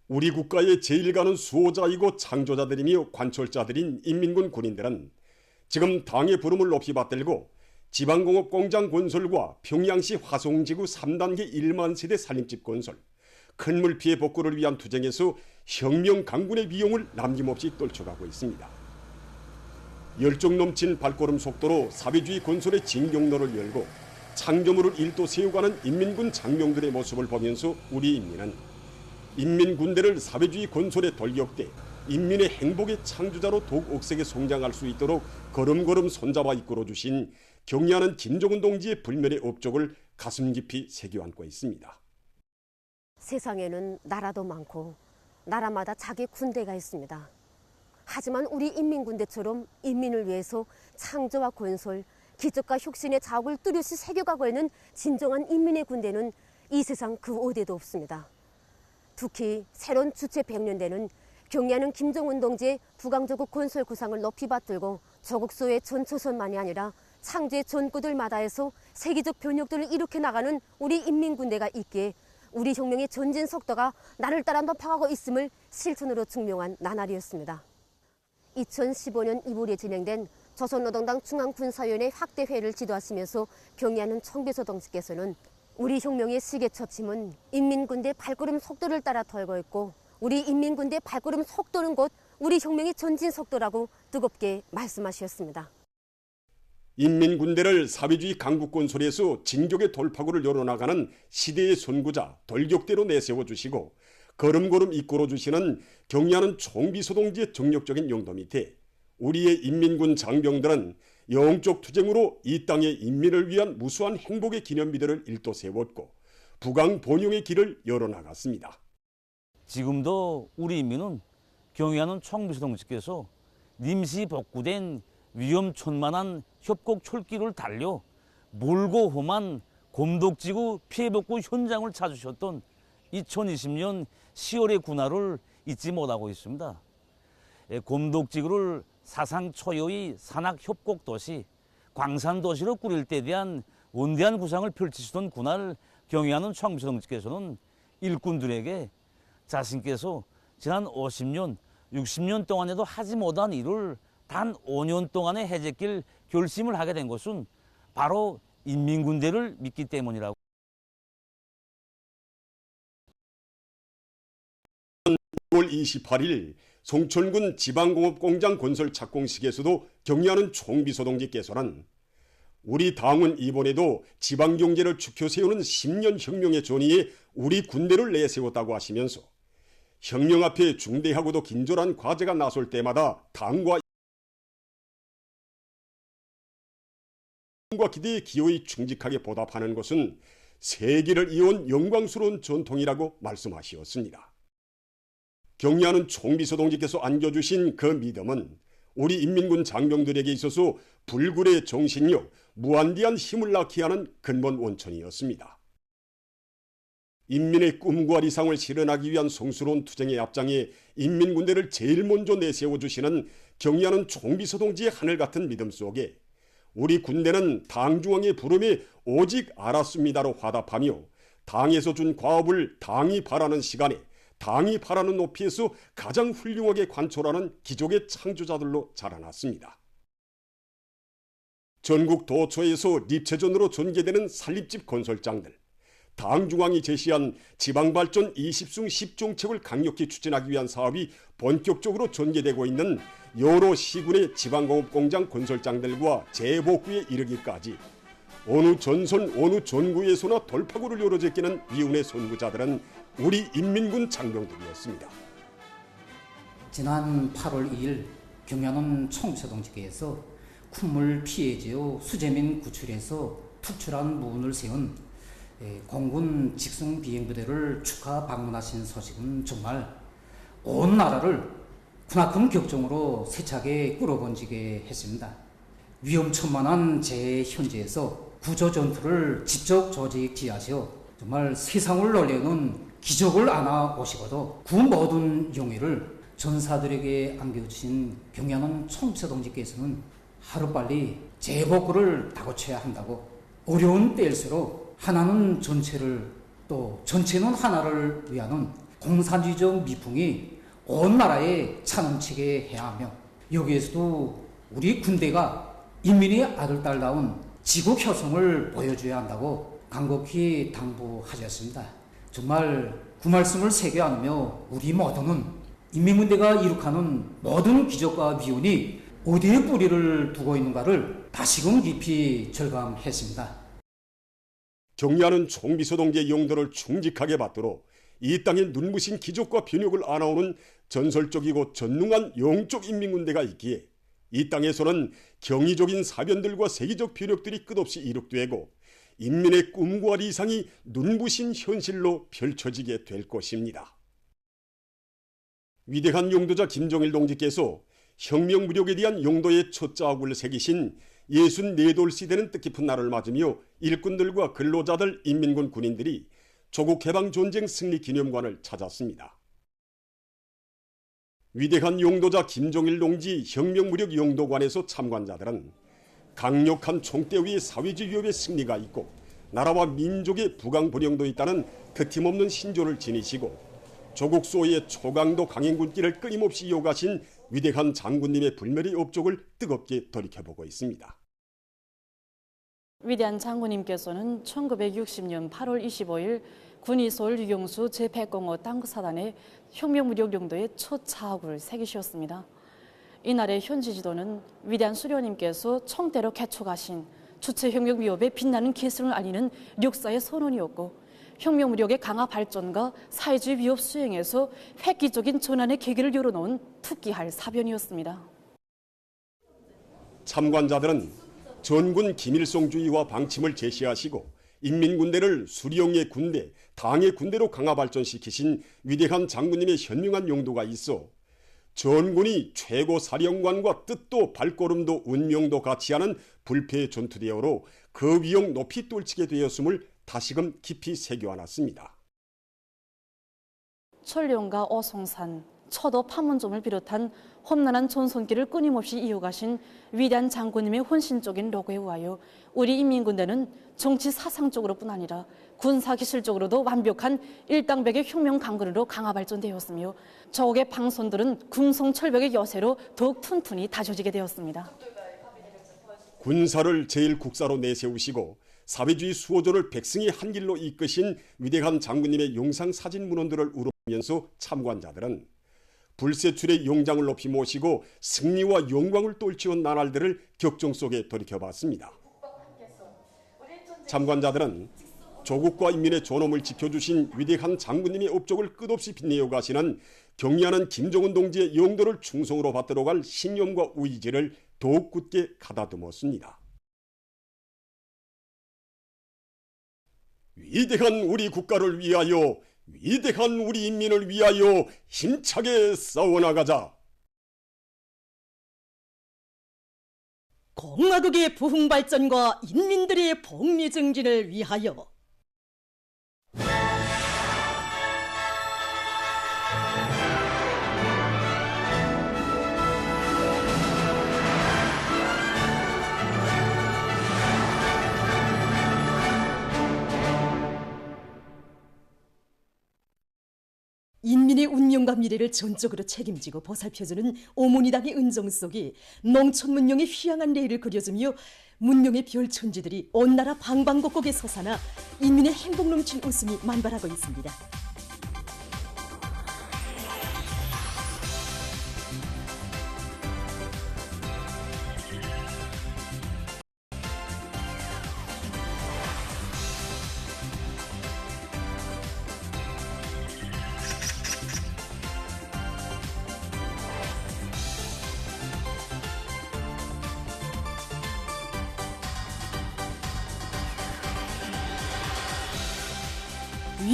우리 국가의 제일 가는 수호자이고 창조자들이며 관철자들인 인민군 군인들은 지금 당의 부름을 높이 받들고 지방공업 공장 건설과 평양시 화성지구 3단계 1만 세대 살림집 건설, 큰물 피해 복구를 위한 투쟁에서 혁명 강군의 비용을 남김없이 떨쳐가고 있습니다. 열정 넘친 발걸음 속도로 사회주의 건설의 진경로를 열고 창조물을 일도 세워가는 인민군 장병들의 모습을 보면서 우리 인민은 인민군대를 사회주의 건설의 돌격대, 인민의 행복의 창조자로 더욱 억세게 성장할 수 있도록 걸음걸음 손잡아 이끌어주신 경의하는 김정은 동지의 불멸의 업적을 가슴 깊이 새겨안고 있습니다. 세상에는 나라도 많고 나라마다 자기 군대가 있습니다. 하지만 우리 인민군대처럼 인민을 위해서 창조와 건설, 기적과 혁신의 자욱을 뚜렷이 새겨가고 있는 진정한 인민의 군대는 이 세상 그 어디에도 없습니다. 특히 새로운 주체 100년대는 경의하는 김정은 동지의 부강조국 건설 구상을 높이 받들고 조국소의 전초선만이 아니라 창조의 전구들마다에서 세계적 변혁들을 일으켜 나가는 우리 인민군대가 있기에 우리 혁명의 전진 속도가 나를 따라 높아가고 있음을 실천으로 증명한 나날이었습니다. 2015년 2월에 진행된 조선노동당 중앙군사위원회 확대회의를 지도하시면서 경의하는 청비서 동지께서는 우리 혁명의 시계처침은 인민군대 발걸음 속도를 따라 털고 있고 우리 인민군대 발걸음 속도는 곧 우리 혁명의 전진 속도라고 뜨겁게 말씀하셨습니다. 인민군대를 사회주의 강국건설에서 진격의 돌파구를 열어나가는 시대의 선구자, 돌격대로 내세워주시고 걸음걸음 이끌어주시는 경의하는 총비서동지의 정력적인 용도 밑에 우리의 인민군 장병들은 영적 투쟁으로 이 땅의 인민을 위한 무수한 행복의 기념비들을 일도 세웠고 부강 번영의 길을 열어나갔습니다. 지금도 우리 인민은 경의하는 총비서동지께서 임시 복구된 위험천만한 협곡 철길을 달려 멀고 험한 곰독지구 피해복구 현장을 찾으셨던 2020년 10월의 군화를 잊지 못하고 있습니다. 곰독지구를 사상 초유의 산악협곡도시, 광산도시로 꾸릴 때 대한 원대한 구상을 펼치시던 군화를 경의하는 총비서동지께서는 일꾼들에게 자신께서 지난 50년, 60년 동안에도 하지 못한 일을 단 5년 동안에 해제길 결심을 하게 된 것은 바로 인민군대를 믿기 때문이라고. 6월 28일 송천군 지방공업공장 건설 착공식에서도 경의하는 총비서동지께서는 우리 당은 이번에도 지방경제를 축혀 세우는 10년 혁명의 전의에 우리 군대를 내세웠다고 하시면서 혁명 앞에 중대하고도 긴절한 과제가 나설 때마다 당과 기대에 기어이 충직하게 보답하는 것은 세기를 이어온 영광스러운 전통이라고 말씀하셨습니다. 경의하는 총비서동지께서 안겨주신 그 믿음은 우리 인민군 장병들에게 있어서 불굴의 정신력, 무한대한 힘을 낳게 하는 근본 원천이었습니다. 인민의 꿈과理想을 실현하기 위한 성스러운 투쟁의 앞장에 인민군대를 제일 먼저 내세워주시는 경의하는 총비서동지의 하늘같은 믿음 속에 우리 군대는 당중앙의 부름에 오직 알았습니다로 화답하며 당에서 준 과업을 당이 바라는 시간에 당이 바라는 높이에서 가장 훌륭하게 관철하는 기적의 창조자들로 자라났습니다. 전국 도처에서 립체전으로 전개되는 살림집 건설장들, 당중앙이 제시한 지방발전 20승 10정책을 강력히 추진하기 위한 사업이 본격적으로 전개되고 있는 여러 시군의 지방공업공장 건설장들과 재복구에 이르기까지 어느 전선 어느 전구에서나 돌파구를 열어제끼는 위운의 선구자들은 우리 인민군 장병들이었습니다. 지난 8월 2일 경의하는 총비서동지께서 콧물 피해지어 수재민 구출해서 특출한 무운을 세운 공군 직송 비행부대를 축하 방문하신 소식은 정말 온 나라를 크나큰 격정으로 세차게 끌어번지게 했습니다. 위험천만한 재해 현지에서 구조 전투를 직접 조직지하시어 정말 세상을 놀래는 기적을 안아 오시고도 그 모든 용의를 전사들에게 안겨주신 경의하는 총비서동지께서는 하루빨리 재복구를 다고쳐야 한다고 어려운 때일수록 하나는 전체를 또 전체는 하나를 위하는 공산주의적 미풍이 온 나라에 차넘치게 해야 하며 여기에서도 우리 군대가 인민의 아들딸다운 지국 혈성을 보여줘야 한다고 간곡히 당부하셨습니다. 정말 그 말씀을 새겨 안으며 우리 모두는 인민군대가 이룩하는 모든 기적과 미운이 어디에 뿌리를 두고 있는가를 다시금 깊이 절감했습니다. 경리하는 총비서동지의 용도를 충직하게 받도록 이 땅에 눈부신 기적과 변혁을 안아오는 전설적이고 전능한 영적 인민군대가 있기에 이 땅에서는 경이적인 사변들과 세계적 변혁들이 끝없이 이룩되고 인민의 꿈과理想이 눈부신 현실로 펼쳐지게 될 것입니다. 위대한 용도자 김정일 동지께서 혁명무력에 대한 용도의 첫 자국을 새기신 64돌 시대는 뜻깊은 날을 맞으며 일꾼들과 근로자들, 인민군 군인들이 조국해방전쟁 승리기념관을 찾았습니다. 위대한 용도자 김정일 동지 혁명무력 용도관에서 참관자들은 강력한 총대 위의 사회주의 위협의 승리가 있고 나라와 민족의 부강불영도 있다는 그팀없는 신조를 지니시고 조국 수호의 초강도 강행군길을 끊임없이 이어가신 위대한 장군님의 불멸의 업적을 뜨겁게 돌이켜보고 있습니다. 위대한 장군님께서는 1960년 8월 25일 군이 서울 유경수 제105 땅끝사단의 혁명무력 용도의 첫 자국을 새기셨습니다. 이날의 현지 지도는 위대한 수령님께서 청대로 개촉하신 주체혁명 위협에 빛나는 기술을 알리는 역사의 선언이었고 혁명무력의 강화 발전과 사회주의 위협 수행에서 획기적인 전환의 계기를 열어놓은 특기할 사변이었습니다. 참관자들은 전군 김일성주의와 방침을 제시하시고 인민군대를 수령의 군대, 당의 군대로 강화 발전시키신 위대한 장군님의 현명한 용도가 있어 전군이 최고 사령관과 뜻도 발걸음도 운명도 같이 하는 불패의 전투대어로 그 위용 높이 떨치게 되었음을 다시금 깊이 새겨안았습니다. 천령과 어송산, 처도 판문점을 비롯한 험난한 전선길을 끊임없이 이어가신 위대한 장군님의 헌신적인 로고에 의하여 우리 인민군대는 정치 사상적으로뿐 아니라 군사기술적으로도 완벽한 일당백의 혁명 강군으로 강화 발전되었으며 적의 방선들은 금성철벽의 여세로 더욱 튼튼히 다져지게 되었습니다. 군사를 제1국사로 내세우시고 사회주의 수호조를 백승의 한 길로 이끄신 위대한 장군님의 용상 사진 문헌들을 우러보면서 참관자들은 불세출의 용장을 높이 모시고 승리와 영광을 떨치온 나날들을 격정 속에 돌이켜봤습니다. 참관자들은 조국과 인민의 존엄을 지켜주신 위대한 장군님의 업적을 끝없이 빛내어 가시는 경리하는 김정은 동지의 영도를 충성으로 받들어 갈 신념과 의지를 더욱 굳게 가다듬었습니다. 위대한 우리 국가를 위하여, 위대한 우리 인민을 위하여 힘차게 싸워나가자. 공화국의 부흥발전과 인민들의 복리증진을 위하여 인민의 운명과 미래를 전적으로 책임지고 보살펴주는 오모니당의 은정 속에 농촌 문명의 휘황한 레일을 그려주며 문명의 별천지들이 온 나라 방방곡곡에 솟아나 인민의 행복 넘친 웃음이 만발하고 있습니다.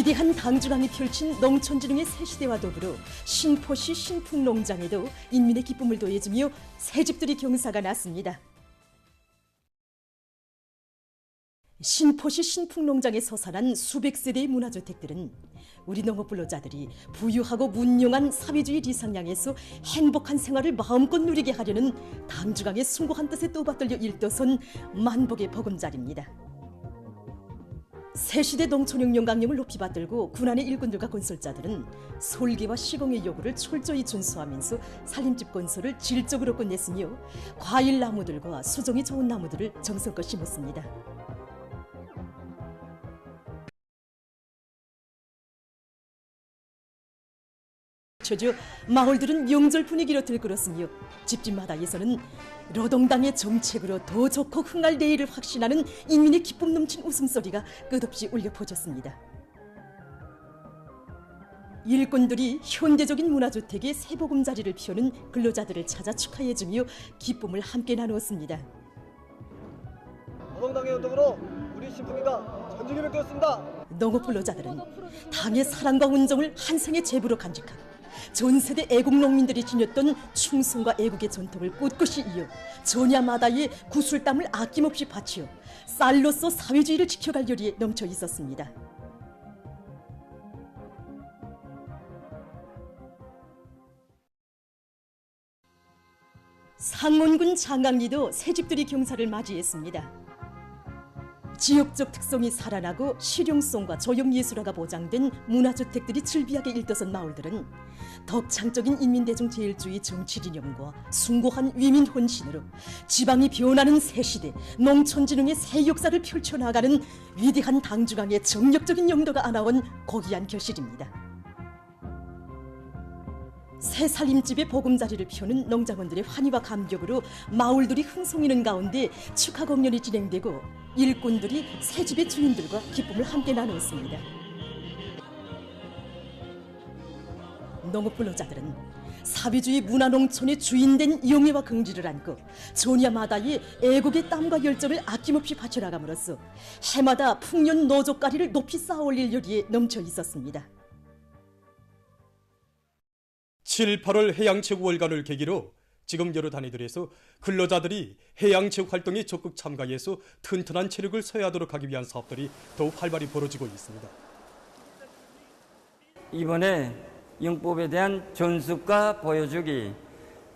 위대한 당중앙이 펼친 농촌진흥의 새시대와 더불어 신포시 신풍농장에도 인민의 기쁨을 더해주며 새집들이 경사가 났습니다. 신포시 신풍농장에 서산한 수백 세대의 문화주택들은 우리 농업불로자들이 부유하고 문명한 사회주의 리상향에서 행복한 생활을 마음껏 누리게 하려는 당중앙의 숭고한 뜻에 또받들려 일떠선 만복의 보금자리입니다. 새시대 농촌혁명 강령을 높이 받들고 군안의 일꾼들과 건설자들은 솔기와 시공의 요구를 철저히 준수하면서 살림집 건설을 질적으로 끝냈으며 과일 나무들과 수종이 좋은 나무들을 정성껏 심었습니다. 초조 마을들은 명절 분위기로 들끓었으며 집집마다에서는 노동당의 정책으로 더 좋고 흥할 내일을 확신하는 인민의 기쁨 넘친 웃음소리가 끝없이 울려 퍼졌습니다. 일꾼들이 현대적인 문화주택의 새보금자리를 피우는 근로자들을 찾아 축하해주며 기쁨을 함께 나누었습니다. 노동당의 운동으로 우리 신풍이가 전쟁을 꺾었습니다. 농업 근로자들은 당의 사랑과 운정을 한 생의 제부로 간직하고 전 세대 애국 농민들이 지녔던 충성과 애국의 전통을 꿋꿋이 이어 전야마다의 구슬땀을 아낌없이 바치어 쌀로서 사회주의를 지켜갈 열의에 넘쳐 있었습니다. 상원군 장강리도 새집들이 경사를 맞이했습니다. 지역적 특성이 살아나고 실용성과 조형예술화가 보장된 문화주택들이 즐비하게 일떠선 마을들은 덕창적인 인민대중 제일주의 정치리념과 숭고한 위민 헌신으로 지방이 변하는 새시대 농촌진흥의 새 역사를 펼쳐나가는 위대한 당중앙의 정력적인 영도가 안아온 고귀한 결실입니다. 새 살림집에 보금자리를 펴는 농장원들의 환희와 감격으로 마을들이 흥성이는 가운데 축하 공연이 진행되고 일꾼들이 새 집의 주인들과 기쁨을 함께 나누었습니다. 농업 근로자들은 사회주의 문화농촌의 주인된 영예와 긍지를 안고 전야마다의 애국의 땀과 열정을 아낌없이 바쳐나감으로써 해마다 풍년 노족가리를 높이 쌓아올릴 열의에 넘쳐 있었습니다. 7, 8월 해양체육월간을 계기로 지금 여러 단위들에서 근로자들이 해양체육 활동에 적극 참가해서 튼튼한 체력을 서야하도록 하기 위한 사업들이 더욱 활발히 벌어지고 있습니다. 이번에 영법에 대한 전습과 보여주기,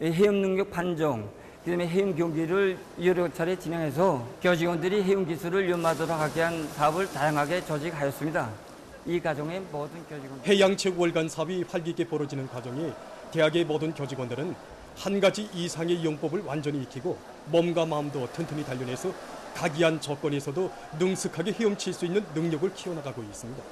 해양 능력 판정, 그다음에 해양 경기를 여러 차례 진행해서 교직원들이 해양 기술을 연마하도록 하게 한 사업을 다양하게 조직하였습니다. 이 과정의 모든 교직원들 해양체육월간 사업이 활기 있게 벌어지는 과정에 대학의 모든 교직원들은 한 가지 이상의 영법을 완전히 익히고 몸과 마음도 튼튼히 단련해서 각이한 조건에서도 능숙하게 헤엄칠 수 있는 능력을 키워나가고 있습니다.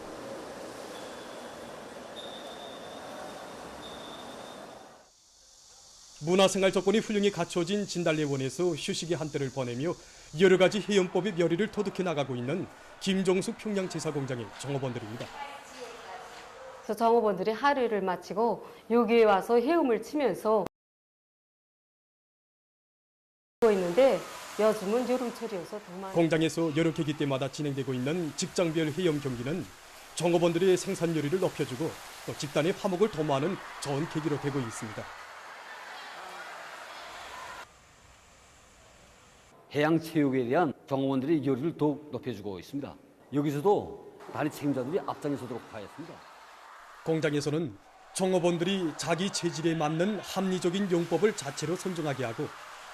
문화생활 조건이 훌륭히 갖춰진 진달래원에서 휴식의 한때를 보내며 여러 가지 해연법의 묘리를 터득해 나가고 있는 김종숙 평양제사공장의 종업원들입니다. 종업원들이 하루를 마치고 여기에 와서 헤엄을 치면서 있는데 요즘은 여름철이어서 정말 공장에서 여러 계기 때마다 진행되고 있는 직장별 헤엄 경기는 종업원들의 생산 요리를 높여주고 또 집단의 화목을 도모하는 좋은 계기로 되고 있습니다. 해양체육에 대한 종업원들의 요리를 더욱 높여주고 있습니다. 여기서도 단위 책임자들이 앞장서도록 하였습니다. 공장에서는 종업원들이 자기 체질에 맞는 합리적인 용법을 자체로 선정하게 하고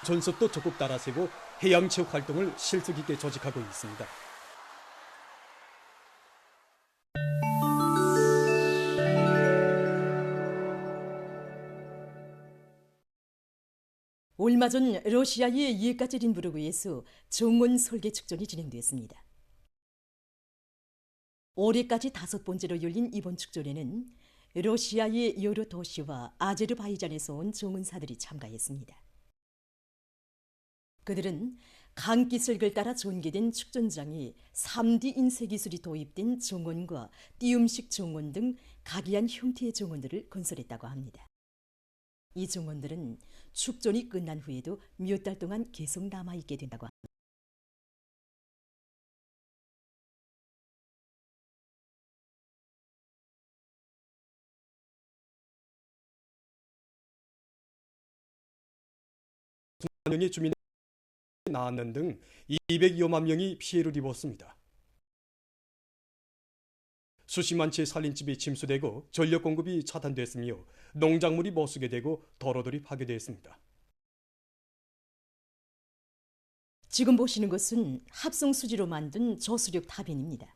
전섭도 적극 따라세고 해양체육 활동을 실속 있게 조직하고 있습니다. 얼마 전 러시아의 예카제린부르크에서 정원 설계 축전이 진행됐습니다. 올해까지 5번째로 열린 이번 축전에는 러시아의 여러 도시와 아제르바이잔에서 온 정원사들이 참가했습니다. 그들은 강기슭을 따라 전개된 축전장에 3D 인쇄 기술이 도입된 정원과 띄움식 정원 등 각이한 형태의 정원들을 건설했다고 합니다. 이 정원들은 축전이 끝난 후에도 몇 달 동안 계속 남아있게 된다고 합니다. 명의 주민이 나았는 등 200여만 명이 피해를 입었습니다. 수십만 채 살림집이 침수되고 전력 공급이 차단됐으며 농작물이 못 쓰게 되고 도로들이 파괴됐습니다. 지금 보시는 것은 합성 수지로 만든 저수력 타빈입니다.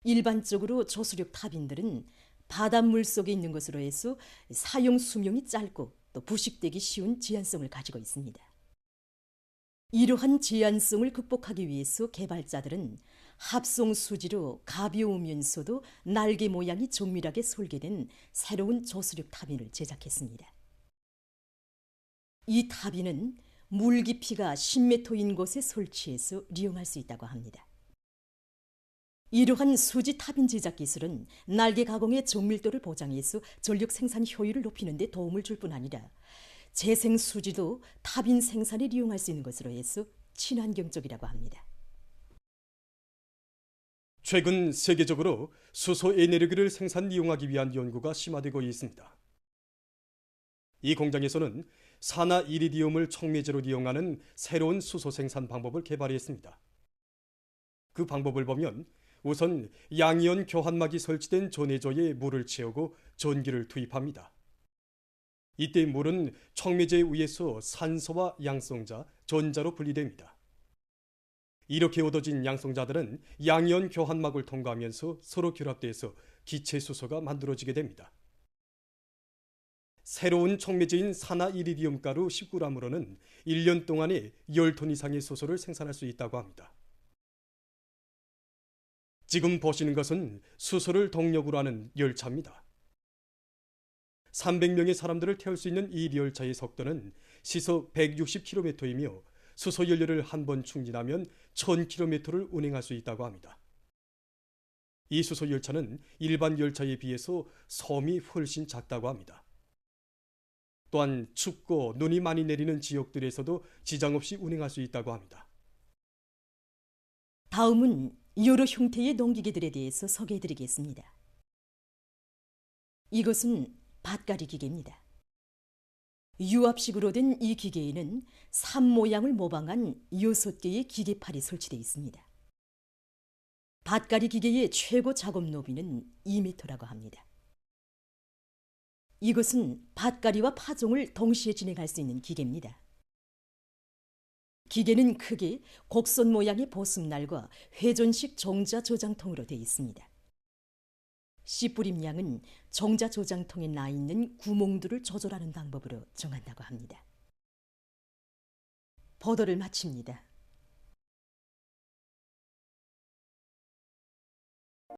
일반적으로 조수력 타빈들은 바닷물 속에 있는 것으로 해서 사용 수명이 짧고 또 부식되기 쉬운 제한성을 가지고 있습니다. 이러한 제한성을 극복하기 위해서 개발자들은 합성 수지로 가벼우면서도 날개 모양이 정밀하게 설계된 새로운 조수력 타빈을 제작했습니다. 이 타빈은 물 깊이가 10m인 곳에 설치해서 이용할 수 있다고 합니다. 이러한 수지 타빈 제작 기술은 날개 가공의 정밀도를 보장해서 전력 생산 효율을 높이는 데 도움을 줄 뿐 아니라 재생 수지도 타빈 생산에 이용할 수 있는 것으로 해서 친환경적이라고 합니다. 최근 세계적으로 수소 에너지를 생산 이용하기 위한 연구가 심화되고 있습니다. 이 공장에서는 산화 이리디움을 촉매제로 이용하는 새로운 수소 생산 방법을 개발했습니다. 그 방법을 보면 우선 양이온 교환막이 설치된 전해조에 물을 채우고 전기를 투입합니다. 이때 물은 촉매제에 의해서 산소와 양성자, 전자로 분리됩니다. 이렇게 얻어진 양성자들은 양이온 교환막을 통과하면서 서로 결합돼서 기체 수소가 만들어지게 됩니다. 새로운 촉매제인 산화 이리디움 가루 10g으로는 1년 동안에 10톤 이상의 수소를 생산할 수 있다고 합니다. 지금 보시는 것은 수소를 동력으로 하는 열차입니다. 300명의 사람들을 태울 수 있는 이 열차의 속도는 시속 160km이며 수소 연료를 한 번 충전하면 1000km를 운행할 수 있다고 합니다. 이 수소 열차는 일반 열차에 비해서 소음이 훨씬 작다고 합니다. 또한 춥고 눈이 많이 내리는 지역들에서도 지장 없이 운행할 수 있다고 합니다. 다음은 여러 형태의 농기계들에 대해서 소개해드리겠습니다. 이것은 밭갈이 기계입니다. 유압식으로 된 이 기계에는 산 모양을 모방한 6개의 기계팔이 설치되어 있습니다. 밭갈이 기계의 최고 작업 너비는 2m라고 합니다. 이것은 밭갈이와 파종을 동시에 진행할 수 있는 기계입니다. 기계는 크게 곡선 모양의 보습날과 회전식 종자 조장통으로 되어 있습니다. 씨 뿌림량은 종자 조장통에 나 있는 구멍들을 조절하는 방법으로 정한다고 합니다. 보도를 마칩니다.